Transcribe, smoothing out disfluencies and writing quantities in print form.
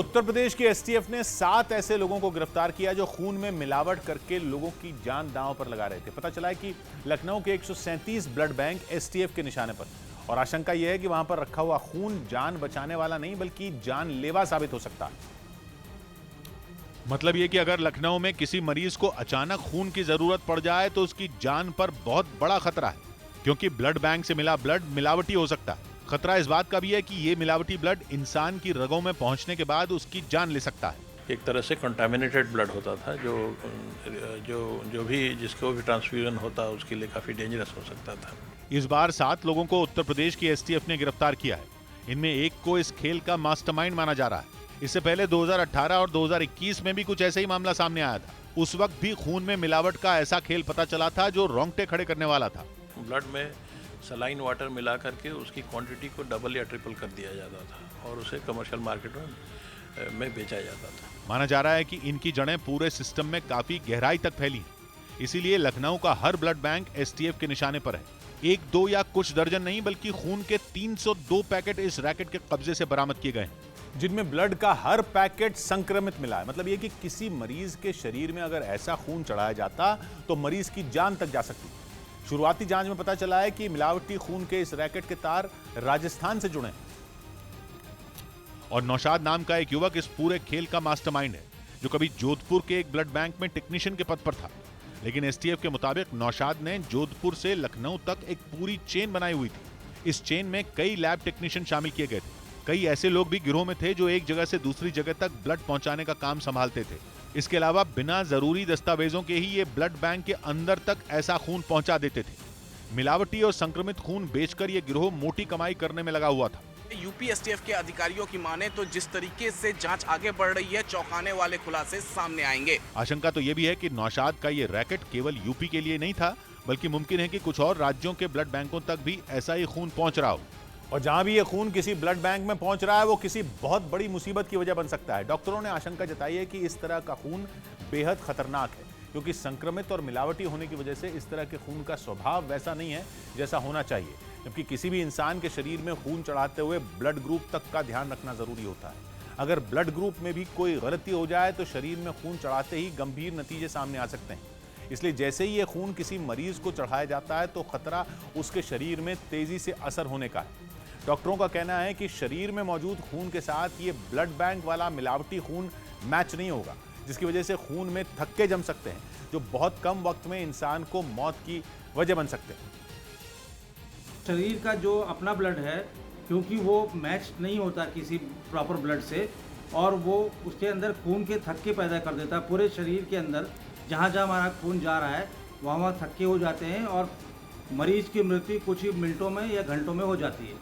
उत्तर प्रदेश की एसटीएफ ने 7 ऐसे लोगों को गिरफ्तार किया जो खून में मिलावट करके लोगों की जान दांव पर लगा रहे थे। पता चला है कि लखनऊ के 137 ब्लड बैंक एसटीएफ के निशाने पर, और आशंका यह है कि वहां पर रखा हुआ खून जान बचाने वाला नहीं बल्कि जानलेवा साबित हो सकता है। मतलब यह कि अगर लखनऊ में किसी मरीज को अचानक खून की जरूरत पड़ जाए तो उसकी जान पर बहुत बड़ा खतरा है, क्योंकि ब्लड बैंक से मिला ब्लड मिलावटी हो सकता है। खतरा इस बात का भी है कि ये मिलावटी ब्लड इंसान की रगों में पहुंचने के बाद उसकी जान ले सकता है। एक तरह से कंटामिनेटेड ब्लड होता था जो भी जिसको भी ट्रांसफ्यूजन होता उसके लिए काफ़ी डेंजरस हो सकता था। इस बार 7 लोगों को उत्तर प्रदेश की एसटीएफ ने गिरफ्तार किया है। इनमें एक को इस खेल का मास्टरमाइंड माना जा रहा है। इससे पहले 2018 और 2021 में भी कुछ ऐसा ही मामला सामने आया था। उस वक्त भी खून में मिलावट का ऐसा खेल पता चला था जो रोंगटे खड़े करने वाला था। ब्लड में सलाइन वाटर मिला करके उसकी क्वांटिटी को डबल या ट्रिपल कर दिया जाता था और उसे कमर्शियल मार्केट में बेचा जाता था। माना जा रहा है कि इनकी जड़ें पूरे सिस्टम में काफी गहराई तक फैली हैं। इसीलिए लखनऊ का हर ब्लड बैंक एसटीएफ के निशाने पर है। एक, दो या कुछ दर्जन नहीं बल्कि खून के 302 पैकेट इस रैकेट के कब्जे से बरामद किए गए हैं, जिनमें ब्लड का हर पैकेट संक्रमित मिला है। मतलब यह कि किसी मरीज के शरीर में अगर ऐसा खून चढ़ाया जाता तो मरीज की जान तक जा सकती। शुरुआती जांच में पता चला है कि मिलावटी खून के इस रैकेट के तार राजस्थान से जुड़े हैं, और नौशाद नाम का एक युवक इस पूरे खेल का मास्टरमाइंड है, जो कभी जोधपुर के एक ब्लड बैंक में टेक्नीशियन के पद पर था। लेकिन एसटीएफ के मुताबिक नौशाद ने जोधपुर से लखनऊ तक एक पूरी चेन बनाई हुई थी। इस चेन में कई लैब टेक्नीशियन शामिल किए गए थे। कई ऐसे लोग भी गिरोह में थे जो एक जगह से दूसरी जगह तक ब्लड पहुंचाने का काम संभालते थे। इसके अलावा बिना जरूरी दस्तावेजों के ही ये ब्लड बैंक के अंदर तक ऐसा खून पहुंचा देते थे। मिलावटी और संक्रमित खून बेचकर ये गिरोह मोटी कमाई करने में लगा हुआ था। यूपी एसटीएफ के अधिकारियों की माने तो जिस तरीके से जांच आगे बढ़ रही है, चौंकाने वाले खुलासे सामने आएंगे। आशंका तो ये भी है कि नौशाद का ये रैकेट केवल यूपी के लिए नहीं था, बल्कि मुमकिन है कि कुछ और राज्यों के ब्लड बैंकों तक भी ऐसा ही खून पहुंच रहा हो। और जहां भी ये खून किसी ब्लड बैंक में पहुंच रहा है वो किसी बहुत बड़ी मुसीबत की वजह बन सकता है। डॉक्टरों ने आशंका जताई है कि इस तरह का खून बेहद खतरनाक है, क्योंकि संक्रमित और मिलावटी होने की वजह से इस तरह के खून का स्वभाव वैसा नहीं है जैसा होना चाहिए। जबकि किसी भी इंसान के शरीर में खून चढ़ाते हुए ब्लड ग्रुप तक का ध्यान रखना जरूरी होता है। अगर ब्लड ग्रुप में भी कोई गलती हो जाए तो शरीर में खून चढ़ाते ही गंभीर नतीजे सामने आ सकते हैं। इसलिए जैसे ही ये खून किसी मरीज को चढ़ाया जाता है तो खतरा उसके शरीर में तेजी से असर होने का है। डॉक्टरों का कहना है कि शरीर में मौजूद खून के साथ ये ब्लड बैंक वाला मिलावटी खून मैच नहीं होगा, जिसकी वजह से खून में थक्के जम सकते हैं, जो बहुत कम वक्त में इंसान को मौत की वजह बन सकते हैं। शरीर का जो अपना ब्लड है, क्योंकि वो मैच नहीं होता किसी प्रॉपर ब्लड से, और वो उसके अंदर खून के थक्के पैदा कर देता है। पूरे शरीर के अंदर जहाँ जहाँ हमारा खून जा रहा है वहाँ वहाँ थक्के हो जाते हैं और मरीज की मृत्यु कुछ ही मिनटों में या घंटों में हो जाती है।